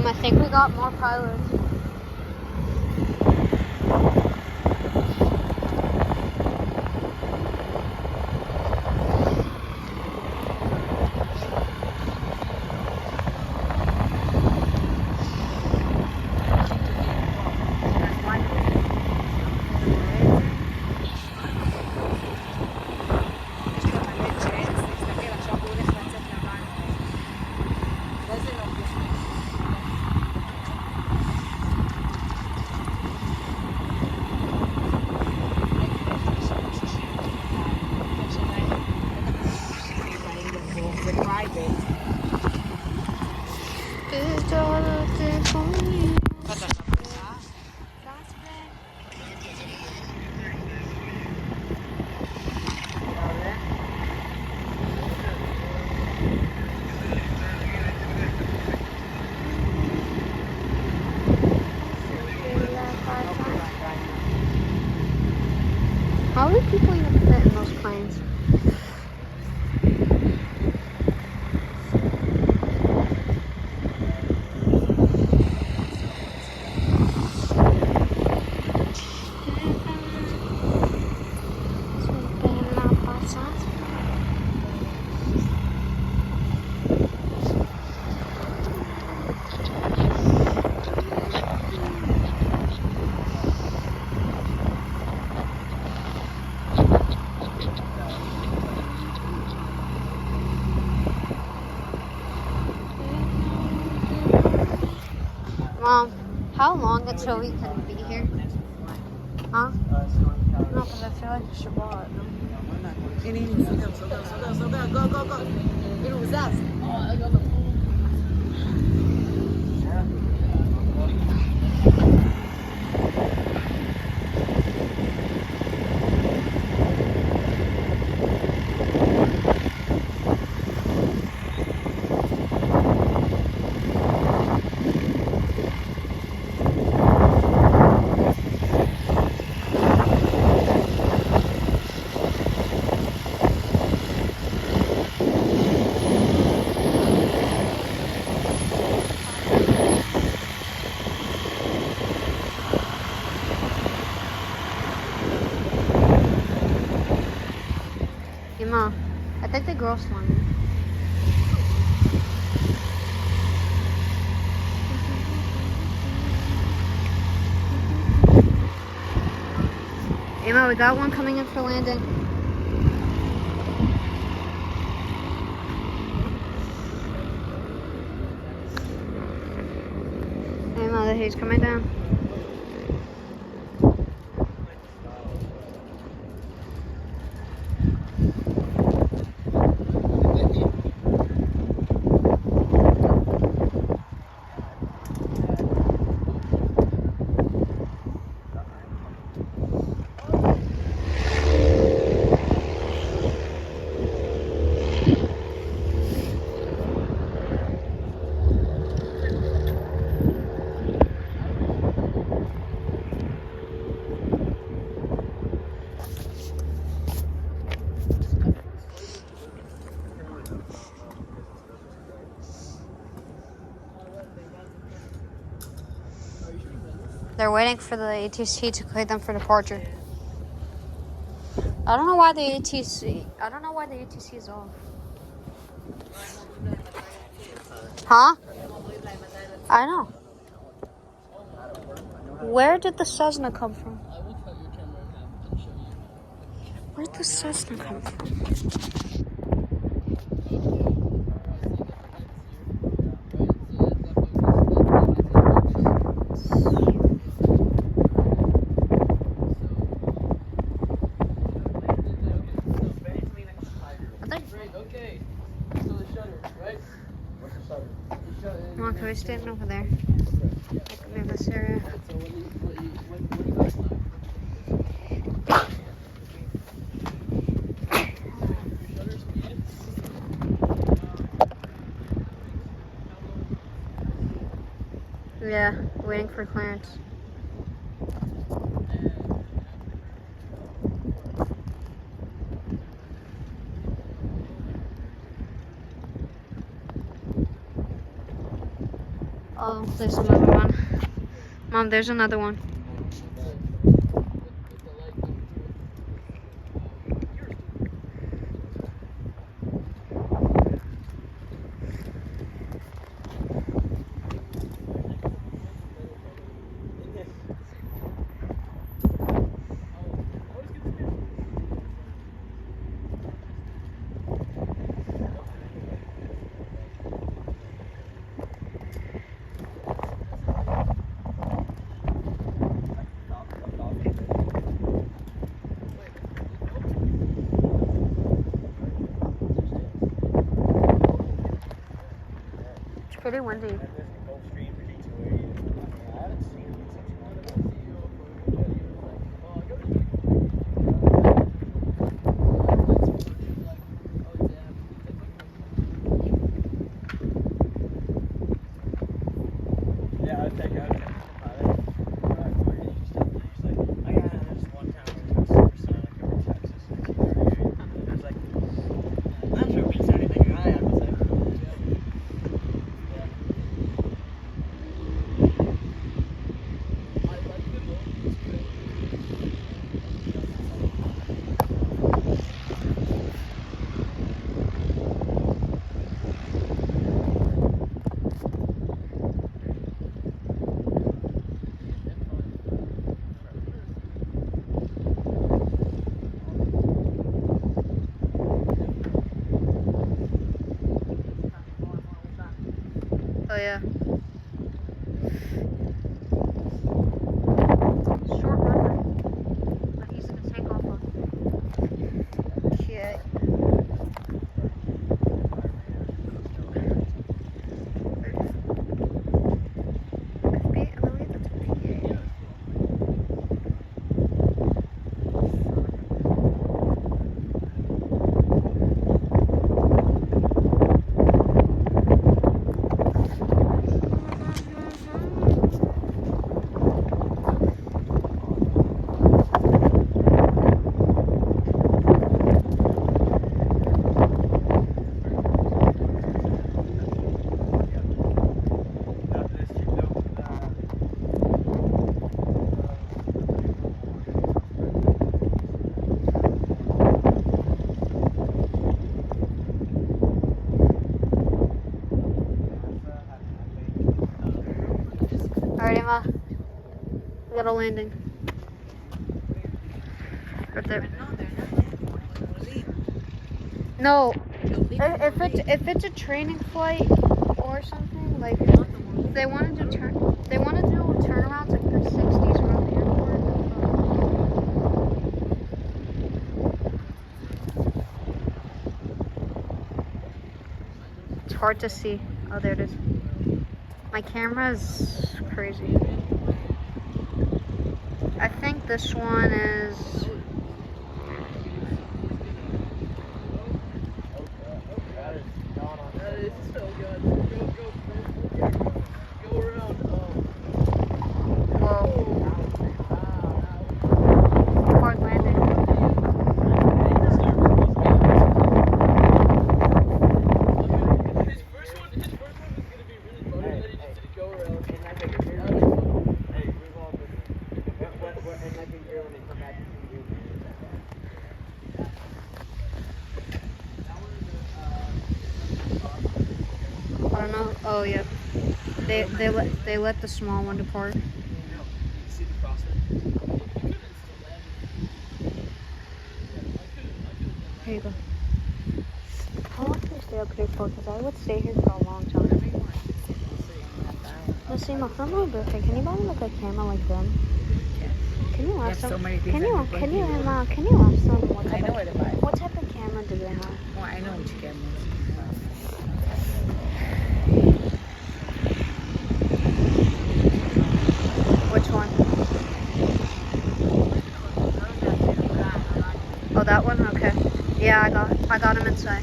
I think we got more pilots. How do people even fit in those planes? Mom, how long until we can be here? Huh? No, because I feel like we should walk. Go, go, go. It was us. Hey, Mom, I think the girls want me. Emma, we got one coming in for landing. Emma, he's coming down. They're waiting for the ATC to clear them for departure. I don't know why the ATC is off. Huh? I know. Where did the Cessna come from? Where did the Cessna come from? Okay. So the shutter, right? What's the shutter? Come on, can we stand over there? Like near this area. Yeah, waiting for clearance. Oh, there's another one. Mom, there's another one. It's pretty windy. Oh yeah. Short runway. But he's gonna take off on. Okay. I believe it's PA. Alright, Emma. We got a landing. Right there. No. If it's a training flight or something, like they want to do turnarounds like the 60s around the airport. It's hard to see. Oh, there it is. My camera is crazy. I think this one is. Hard landing. I don't know. Oh yeah. They let the small one depart. Here you go. How long can you stay up here for? Because I would stay here for a long time. Nasima, for my birthday, can you buy me like a camera like them? Can you ask them? So many things Can you I'm ask going to them what I type know where to buy. what type of camera do they have? Well, I know which cameras. Which one? Oh, that one? Okay. Yeah, I got him inside.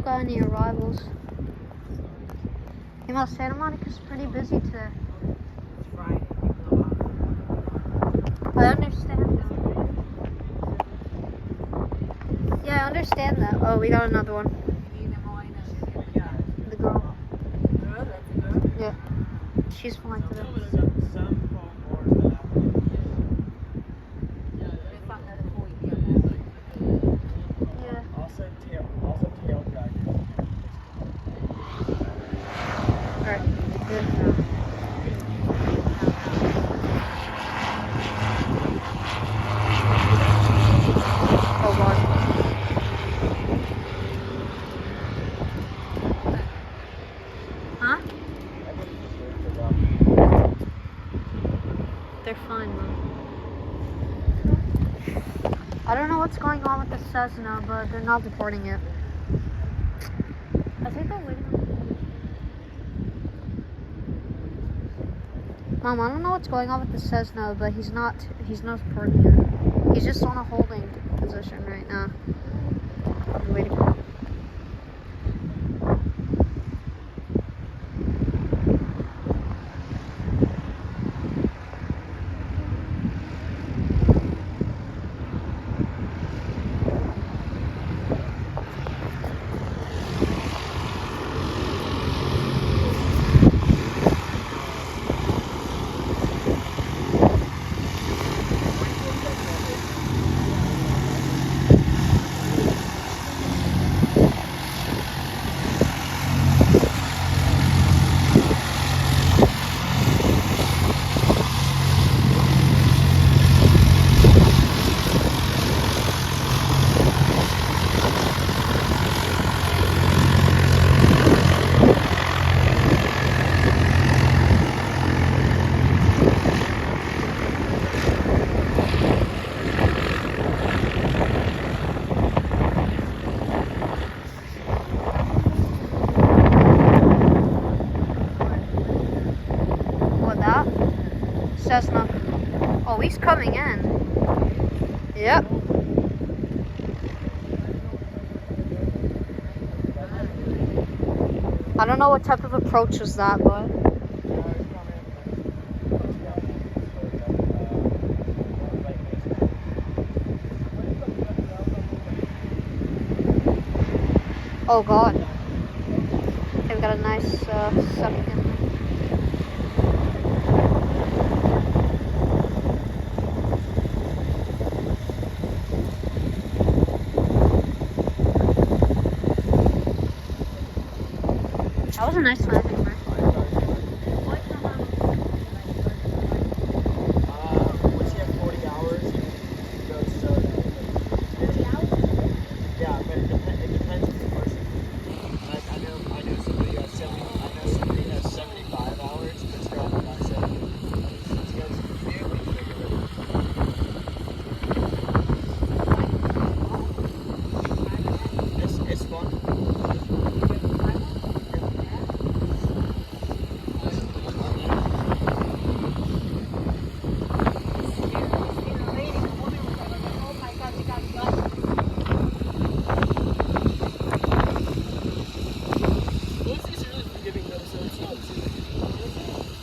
don't got any arrivals. You know, Santa Monica's pretty busy today. I understand that. Yeah, I understand that. Oh, we got another one. The girl. Yeah. She's fine today. Yeah. Also tail drag. Alright. Good. Oh god. Huh? They're fine, Mom. I don't know what's going on with the Cessna, but they're not deporting it. I think they're waiting on Mom, I don't know what's going on with the Cessna, but he's not deporting it. He's just on a holding position right now. I'm waiting for him. What, that? Cessna. Oh, he's coming in. Yep. I don't know what type of approach was that, but... Oh god. Okay, we got a nice sucking in. That was a nice landing, right? Once you have 40 hours, it goes so down. 40 hours? Yeah, but it depends on the person. Like I know somebody has 75 hours, but it's dropping by 70. It goes really quickly. It's fun.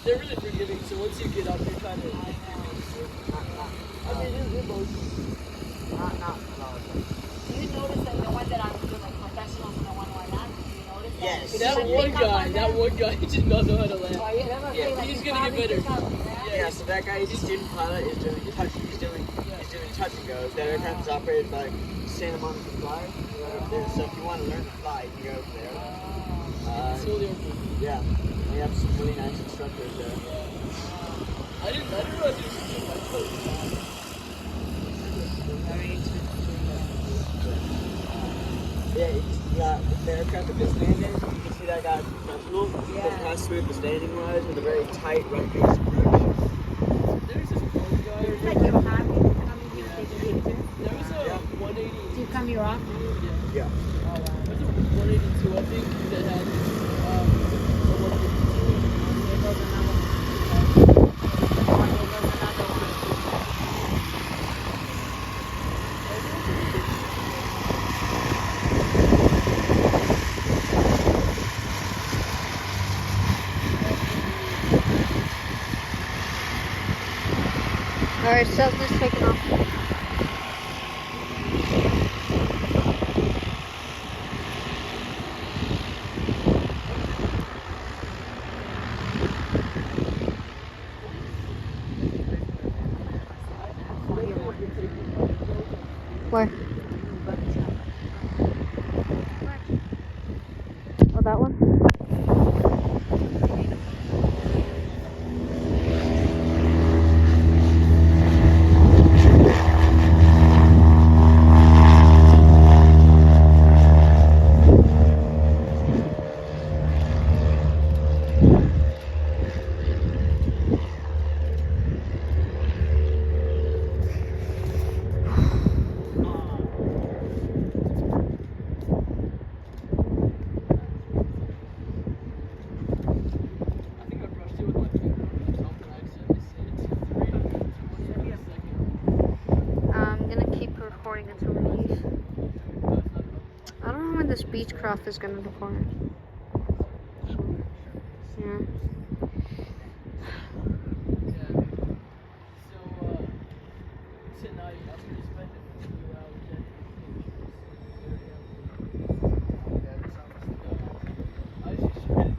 They're really forgiving, so once you get up, you're kind of. I mean, they're both. Not a lot. Do you notice that the one that I'm doing, like professionals and the one who are not? Do you notice that? Yes. Did That you, like, pick up on that one guy did not know how to land. Oh, yeah, that's what I'm saying, like, he's you gonna get probably better. pick up, yeah? Yeah, so that guy, he's a student pilot, is doing touch and goes. The aircraft is operated by Santa Monica Flyers. So if you want to learn to fly, you can go over there. Yeah, we have some really nice instructors there. I didn't realize it was Yeah, you got the aircraft that is landing. You can see that guy professional. Yeah. That's how smooth the standing was with a very tight right base approach. There's this one guy. It's like you're happy to come in here and take a picture. There was a 180. Do you come here often? Yeah. There's a 182, I think, that had a 152. There goes another one. Oh, there goes another one. Alright, Cessna's taking off. Where? Oh, that one? I think I brushed it with my finger or something. I accidentally said it. 300 to 1 second. I'm gonna keep recording until we leave. I don't know when this Beechcraft is gonna record. Yeah. Yeah. So, tonight I'm gonna spend a few hours editing pictures. I just shredded.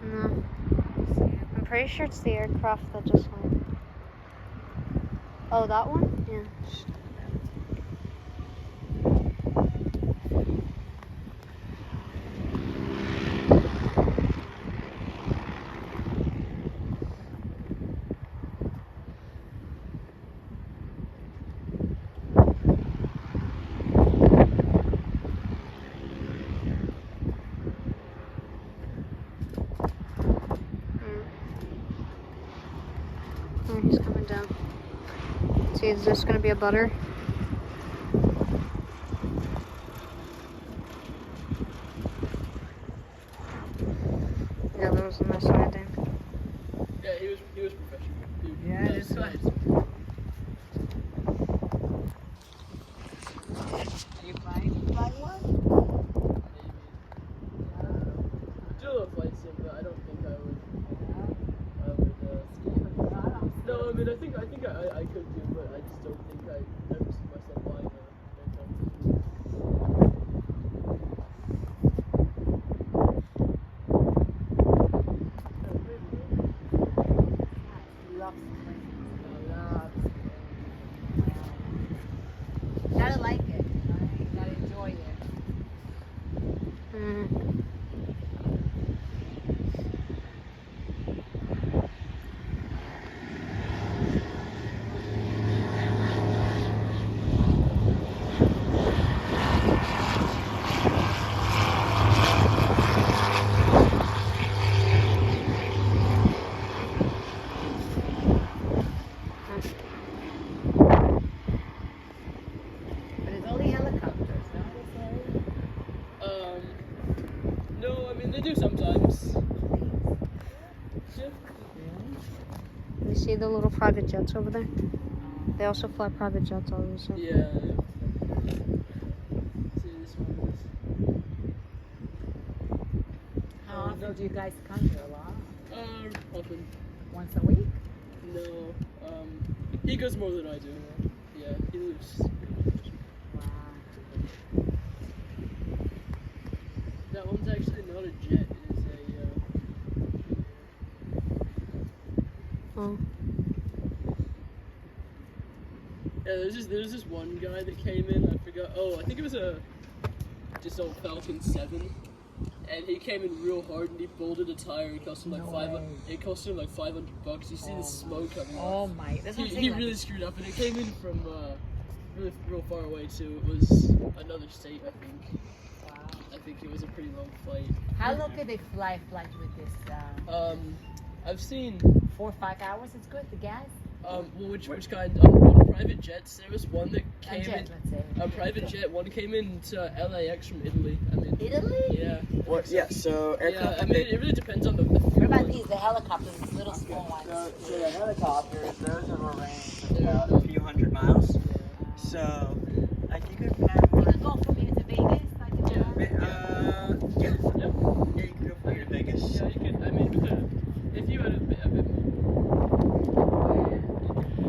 No. I'm pretty sure it's the aircraft that just went. Oh, that one? Yeah. Oh, he's coming down. See, is this gonna be a butter? Yeah, that was the mess I think. Yeah, he was professional. Yeah, that was that's nice. Are you flying one? Maybe. Do a little flight sim, but I don't think I would. No, I mean I think I could do, but I just don't think I ever see myself flying a aircraft. Gotta like it, right? Gotta enjoy it. Mm. But it's only helicopters, no? No, I mean they do sometimes. Yeah. You see the little private jets over there? They also fly private jets, obviously. Yeah. See this one is. How often do you guys come here? A lot? Often. Once a week? No. He goes more than I do. Yeah, he lives. Wow. That one's actually not a jet. It is a. Oh. Yeah, there's this one guy that came in. I forgot. Oh, I think it was just old Falcon 7, and he came in real hard and he bolted a tire. It cost him like No $500. way. It cost him like $500. You see the smoke coming Oh off. my, that's what I'm He saying. Like, really screwed up, and it came in from real far away too. It was another state, I think. wow. I think it was a pretty long flight. How long could they fly with this? I've seen 4 or 5 hours? It's good. The gas. well, which kind? On private jets, there was one that A came jet, in. let's say. A private jet. One came in to LAX from Italy. I mean, Italy? yeah. What? Yeah. So Yeah, aircraft. I mean, it really depends on the What about fuel. these? The helicopters, these little small ones. So the helicopters, those are a range of about a few hundred miles. So, like you could fly You one. could go from here to Vegas, like in Yeah. the Yeah. Yep. Yeah, you could go from here to Vegas. Yeah, you could. I mean, if you had a bit more.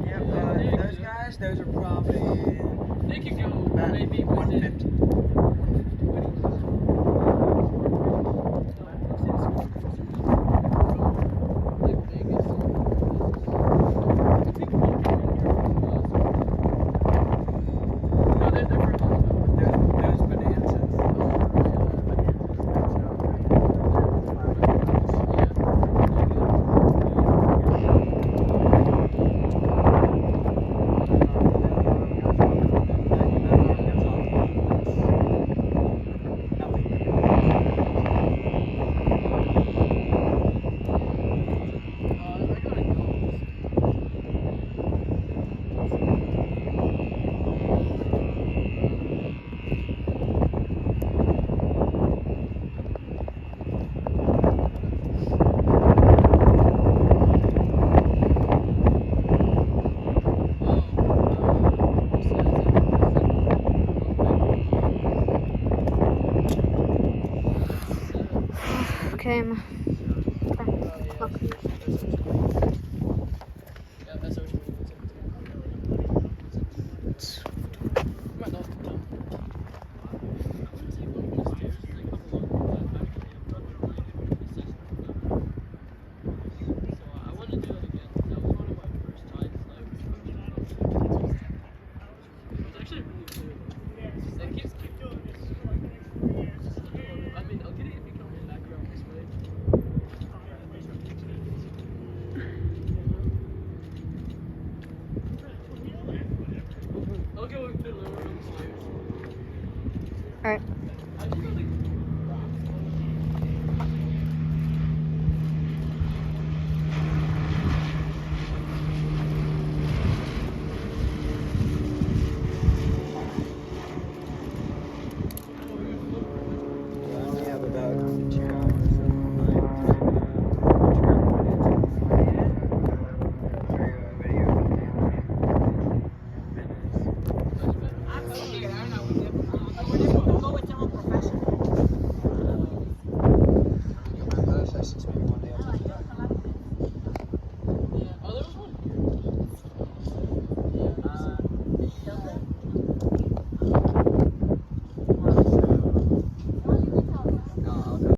Yep, those guys, those are probably They could go about maybe 150.